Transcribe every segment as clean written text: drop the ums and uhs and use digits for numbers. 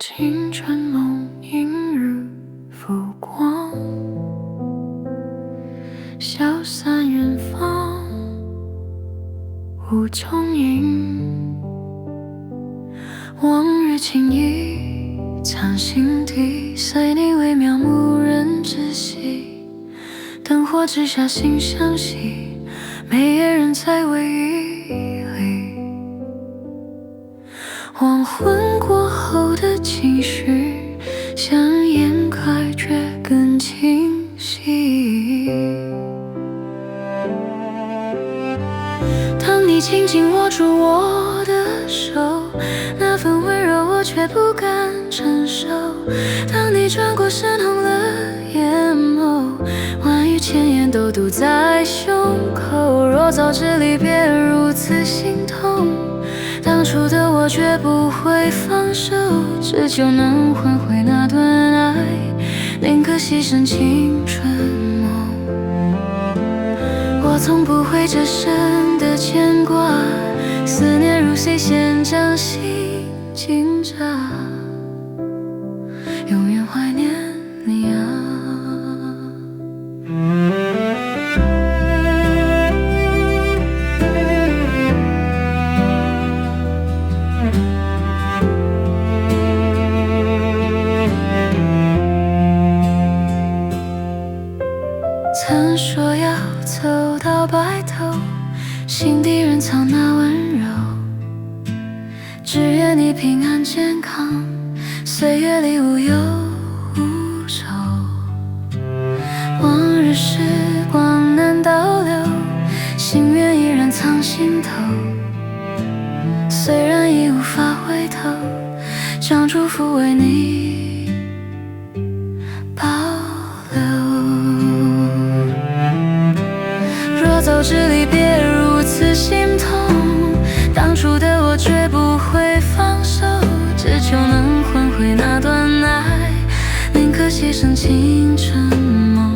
青春梦，映日浮光，消散远方，无踪影。往日情谊藏心底，随你微妙，无人知悉。灯火之下，心相惜，每夜人在回忆里。黄昏过后的情绪，像掩盖却更清晰。当你紧紧握住我的手，那份温柔我却不敢承受。当你转过身，红了眼眸，万语千言都堵在胸口。若早知离别如此心痛，当初的我绝不会放手，只求能换回那段爱，宁可牺牲青春梦。我从不会这生的牵挂，思念如水仙将心紧扎，永远怀念你啊。曾说要走到白头，心底仍藏那温柔，只愿你平安健康，岁月里无忧无愁。往日时光难倒流，心愿依然藏心头。虽然已无法回头，将祝福为你保留。若早知离别如此心痛，当初的我绝不会放手，只求能换回那段爱，宁可牺牲青春梦。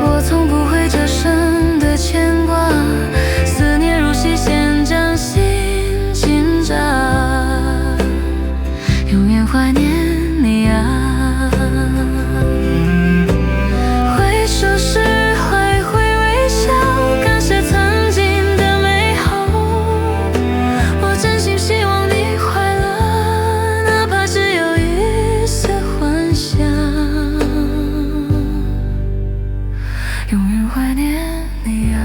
我从不会这生的牵挂，思念如细线将心紧扎，永远怀念你啊。回首时还会微笑，感谢曾经的美好。我真心希望你快乐，哪怕只有一丝幻想，永远怀念你啊。